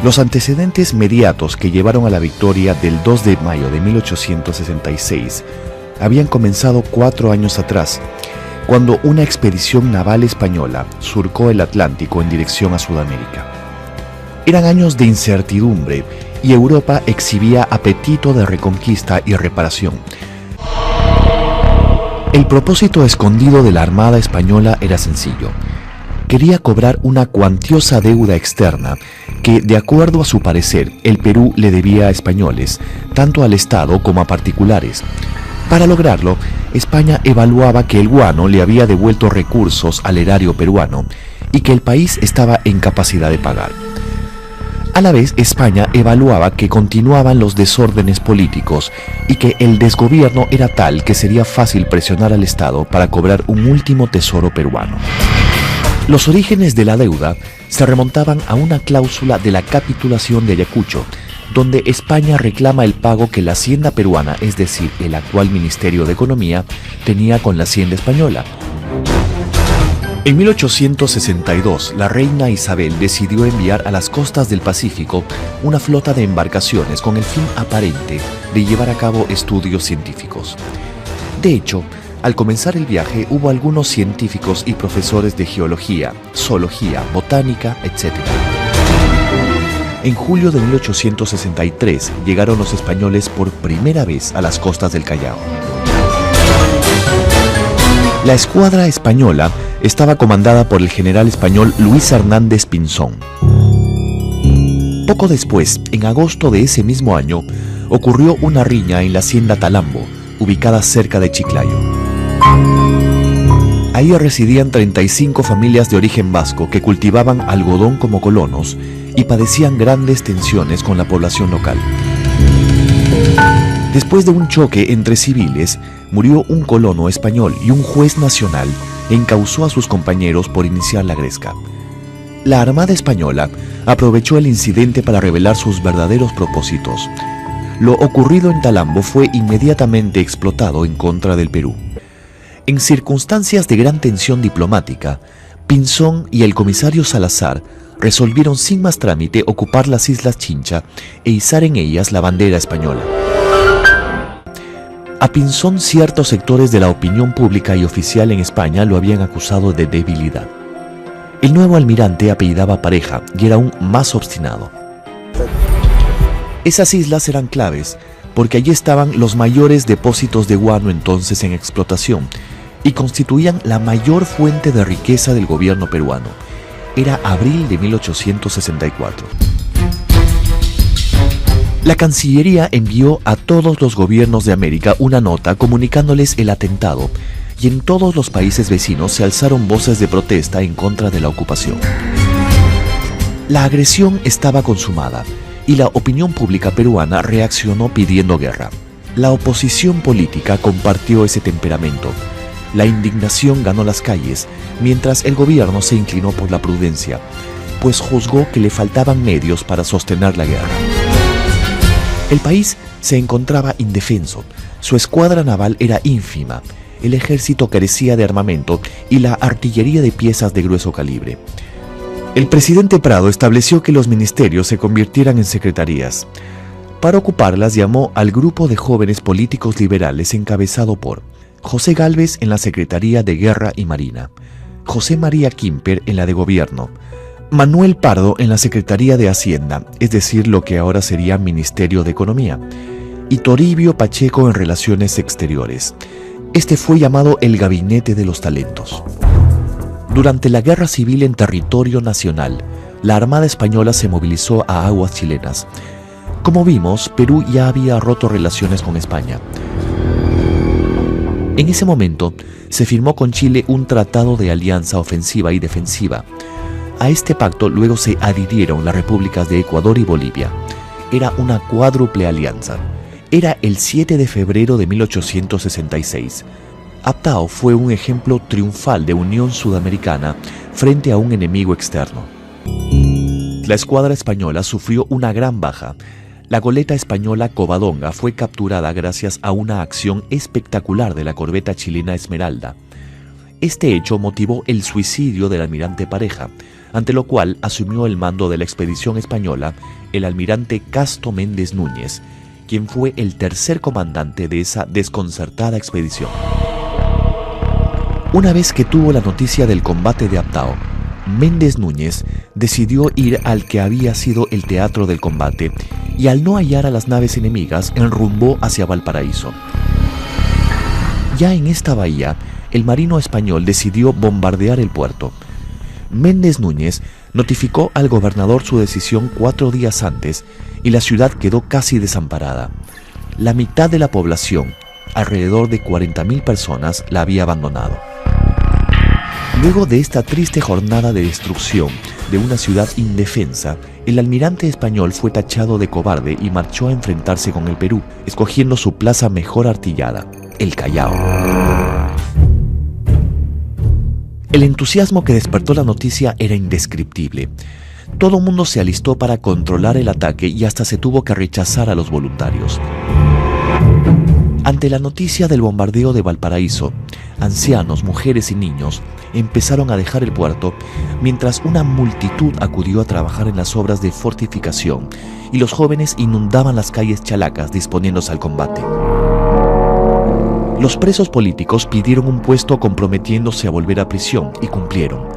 Los antecedentes mediatos que llevaron a la victoria del 2 de mayo de 1866 habían comenzado 4 años atrás, cuando una expedición naval española surcó el Atlántico en dirección a Sudamérica. Eran años de incertidumbre y Europa exhibía apetito de reconquista y reparación. El propósito escondido de la Armada española era sencillo. Quería cobrar una cuantiosa deuda externa que, de acuerdo a su parecer, el Perú le debía a españoles, tanto al Estado como a particulares. Para lograrlo, España evaluaba que el guano le había devuelto recursos al erario peruano y que el país estaba en capacidad de pagar. A la vez, España evaluaba que continuaban los desórdenes políticos y que el desgobierno era tal que sería fácil presionar al Estado para cobrar un último tesoro peruano. Los orígenes de la deuda se remontaban a una cláusula de la capitulación de Ayacucho, donde España reclama el pago que la Hacienda peruana, es decir, el actual Ministerio de Economía, tenía con la Hacienda española. En 1862, la reina Isabel decidió enviar a las costas del Pacífico una flota de embarcaciones con el fin aparente de llevar a cabo estudios científicos. De hecho, al comenzar el viaje hubo algunos científicos y profesores de geología, zoología, botánica, etc. En julio de 1863 llegaron los españoles por primera vez a las costas del Callao. La escuadra española estaba comandada por el general español Luis Hernández Pinzón. Poco después, en agosto de ese mismo año, ocurrió una riña en la hacienda Talambo, ubicada cerca de Chiclayo. Ahí residían 35 familias de origen vasco que cultivaban algodón como colonos y padecían grandes tensiones con la población local. Después de un choque entre civiles, murió un colono español y un juez nacional encausó a sus compañeros por iniciar la gresca. La Armada española aprovechó el incidente para revelar sus verdaderos propósitos. Lo ocurrido en Talambo fue inmediatamente explotado en contra del Perú. En circunstancias de gran tensión diplomática, Pinzón y el comisario Salazar resolvieron sin más trámite ocupar las Islas Chincha e izar en ellas la bandera española. A Pinzón ciertos sectores de la opinión pública y oficial en España lo habían acusado de debilidad. El nuevo almirante apellidaba Pareja y era aún más obstinado. Esas islas eran claves porque allí estaban los mayores depósitos de guano entonces en explotación y constituían la mayor fuente de riqueza del gobierno peruano. Era abril de 1864. La Cancillería envió a todos los gobiernos de América una nota comunicándoles el atentado y en todos los países vecinos se alzaron voces de protesta en contra de la ocupación. La agresión estaba consumada y la opinión pública peruana reaccionó pidiendo guerra. La oposición política compartió ese temperamento. La indignación ganó las calles, mientras el gobierno se inclinó por la prudencia. pues juzgó que le faltaban medios para sostener la guerra. El país se encontraba indefenso, su escuadra naval era ínfima, el ejército carecía de armamento y la artillería de piezas de grueso calibre. El presidente Prado estableció que los ministerios se convirtieran en secretarías. Para ocuparlas llamó al grupo de jóvenes políticos liberales encabezado por José Gálvez en la Secretaría de Guerra y Marina, José María Quimper en la de Gobierno, Manuel Pardo en la Secretaría de Hacienda, es decir, lo que ahora sería Ministerio de Economía, y Toribio Pacheco en Relaciones Exteriores. Este fue llamado el Gabinete de los Talentos. Durante la Guerra Civil en territorio nacional, la Armada Española se movilizó a aguas chilenas. Como vimos, Perú ya había roto relaciones con España. En ese momento, se firmó con Chile un tratado de alianza ofensiva y defensiva. A este pacto luego se adhirieron las repúblicas de Ecuador y Bolivia. Era una cuádruple alianza. Era el 7 de febrero de 1866. Abtao fue un ejemplo triunfal de unión sudamericana frente a un enemigo externo. La escuadra española sufrió una gran baja. La goleta española Covadonga fue capturada gracias a una acción espectacular de la corbeta chilena Esmeralda. Este hecho motivó el suicidio del almirante Pareja, ante lo cual asumió el mando de la expedición española el almirante Casto Méndez Núñez, quien fue el tercer comandante de esa desconcertada expedición. Una vez que tuvo la noticia del combate de Abtao, Méndez Núñez decidió ir al que había sido el teatro del combate y al no hallar a las naves enemigas enrumbó hacia Valparaíso. Ya en esta bahía, el marino español decidió bombardear el puerto. Méndez Núñez notificó al gobernador su decisión 4 días antes y la ciudad quedó casi desamparada. La mitad de la población, alrededor de 40.000 personas, la había abandonado. Luego de esta triste jornada de destrucción de una ciudad indefensa, el almirante español fue tachado de cobarde y marchó a enfrentarse con el Perú, escogiendo su plaza mejor artillada, el Callao. El entusiasmo que despertó la noticia era indescriptible. Todo el mundo se alistó para controlar el ataque y hasta se tuvo que rechazar a los voluntarios. Ante la noticia del bombardeo de Valparaíso, ancianos, mujeres y niños empezaron a dejar el puerto, mientras una multitud acudió a trabajar en las obras de fortificación y los jóvenes inundaban las calles chalacas disponiéndose al combate. Los presos políticos pidieron un puesto comprometiéndose a volver a prisión y cumplieron.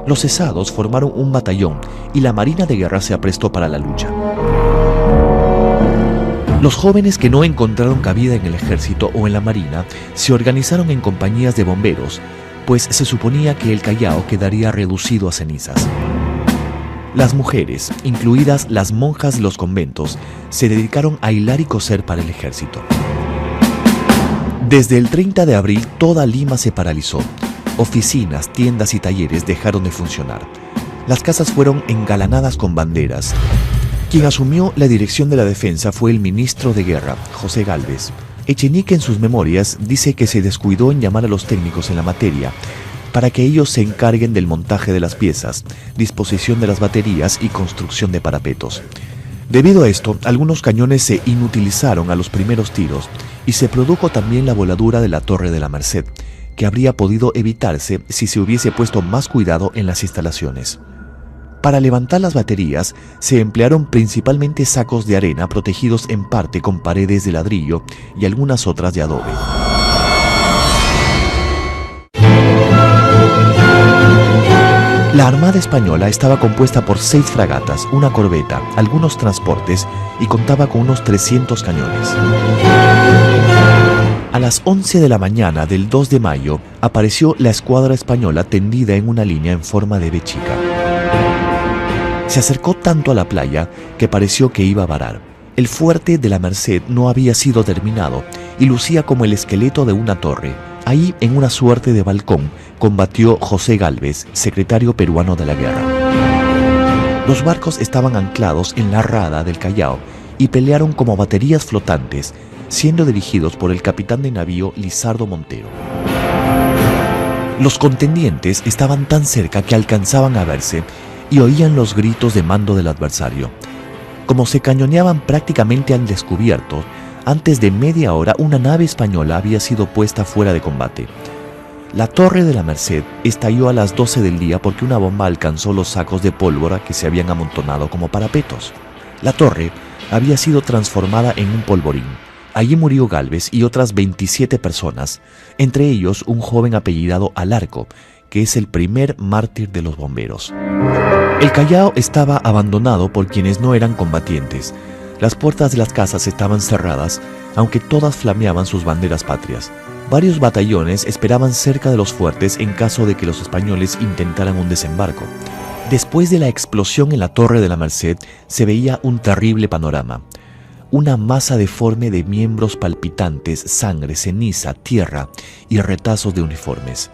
Los cesados formaron un batallón y la Marina de Guerra se aprestó para la lucha. Los jóvenes que no encontraron cabida en el ejército o en la marina se organizaron en compañías de bomberos, pues se suponía que el Callao quedaría reducido a cenizas. Las mujeres, incluidas las monjas de los conventos, se dedicaron a hilar y coser para el ejército. Desde el 30 de abril toda Lima se paralizó. Oficinas, tiendas y talleres dejaron de funcionar. Las casas fueron engalanadas con banderas. Quien asumió la dirección de la defensa fue el ministro de Guerra, José Gálvez. Echenique en sus memorias dice que se descuidó en llamar a los técnicos en la materia para que ellos se encarguen del montaje de las piezas, disposición de las baterías y construcción de parapetos. Debido a esto, algunos cañones se inutilizaron a los primeros tiros y se produjo también la voladura de la Torre de la Merced, que habría podido evitarse si se hubiese puesto más cuidado en las instalaciones. Para levantar las baterías se emplearon principalmente sacos de arena protegidos en parte con paredes de ladrillo y algunas otras de adobe. La Armada Española estaba compuesta por 6 fragatas, una corbeta, algunos transportes y contaba con unos 300 cañones. A las 11 de la mañana del 2 de mayo apareció la escuadra española tendida en una línea en forma de V chica. Se acercó tanto a la playa que pareció que iba a varar. El fuerte de la Merced no había sido terminado y lucía como el esqueleto de una torre. Ahí, en una suerte de balcón, combatió José Gálvez, secretario peruano de la guerra. Los barcos estaban anclados en la rada del Callao y pelearon como baterías flotantes, siendo dirigidos por el capitán de navío Lizardo Montero. Los contendientes estaban tan cerca que alcanzaban a verse y oían los gritos de mando del adversario. Como se cañoneaban prácticamente al descubierto, antes de media hora una nave española había sido puesta fuera de combate. La Torre de la Merced estalló a las 12 del día porque una bomba alcanzó los sacos de pólvora que se habían amontonado como parapetos. La torre había sido transformada en un polvorín. Allí murió Gálvez y otras 27 personas, entre ellos un joven apellidado Alarco, que es el primer mártir de los bomberos. El Callao estaba abandonado por quienes no eran combatientes. Las puertas de las casas estaban cerradas, aunque todas flameaban sus banderas patrias. Varios batallones esperaban cerca de los fuertes en caso de que los españoles intentaran un desembarco. Después de la explosión en la Torre de la Merced, se veía un terrible panorama. Una masa deforme de miembros palpitantes, sangre, ceniza, tierra y retazos de uniformes.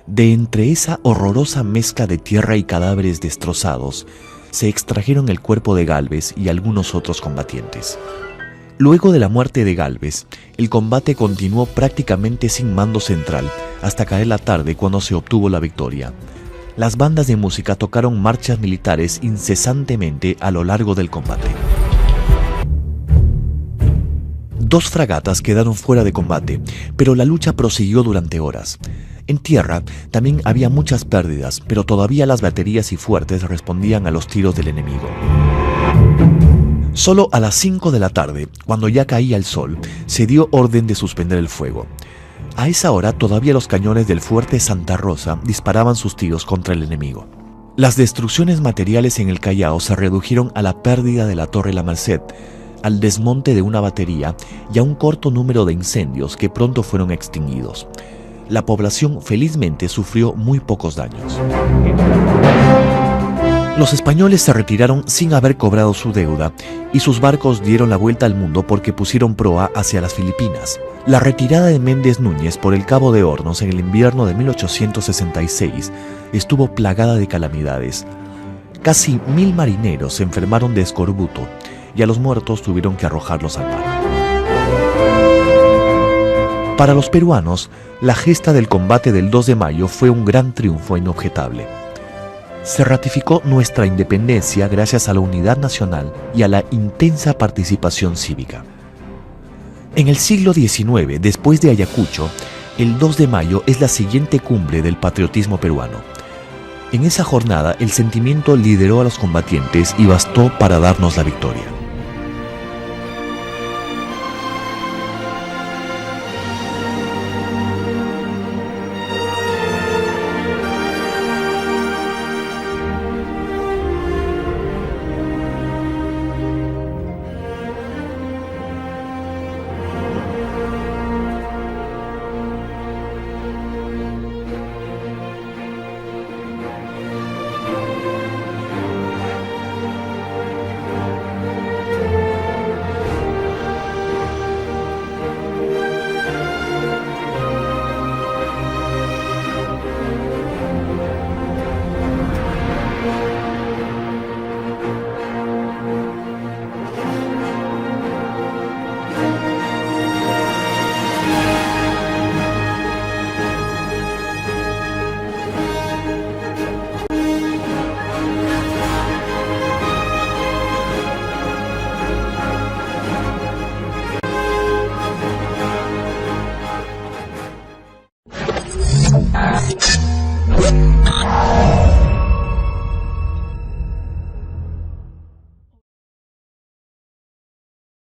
De entre esa horrorosa mezcla de tierra y cadáveres destrozados, se extrajeron el cuerpo de Gálvez y algunos otros combatientes. Luego de la muerte de Gálvez, el combate continuó prácticamente sin mando central hasta caer la tarde, cuando se obtuvo la victoria. Las bandas de música tocaron marchas militares incesantemente a lo largo del combate. 2 fragatas quedaron fuera de combate, pero la lucha prosiguió durante horas. En tierra también había muchas pérdidas, pero todavía las baterías y fuertes respondían a los tiros del enemigo. Solo a las 5 de la tarde, cuando ya caía el sol, se dio orden de suspender el fuego. A esa hora todavía los cañones del fuerte Santa Rosa disparaban sus tiros contra el enemigo. Las destrucciones materiales en el Callao se redujeron a la pérdida de la Torre La Merced, al desmonte de una batería y a un corto número de incendios que pronto fueron extinguidos. La población felizmente sufrió muy pocos daños. Los españoles se retiraron sin haber cobrado su deuda y sus barcos dieron la vuelta al mundo porque pusieron proa hacia las Filipinas. La retirada de Méndez Núñez por el Cabo de Hornos en el invierno de 1866 estuvo plagada de calamidades. Casi 1000 marineros se enfermaron de escorbuto y a los muertos tuvieron que arrojarlos al mar. Para los peruanos, la gesta del combate del 2 de mayo fue un gran triunfo inobjetable. Se ratificó nuestra independencia gracias a la unidad nacional y a la intensa participación cívica. En el siglo XIX, después de Ayacucho, el 2 de mayo es la siguiente cumbre del patriotismo peruano. En esa jornada, el sentimiento lideró a los combatientes y bastó para darnos la victoria.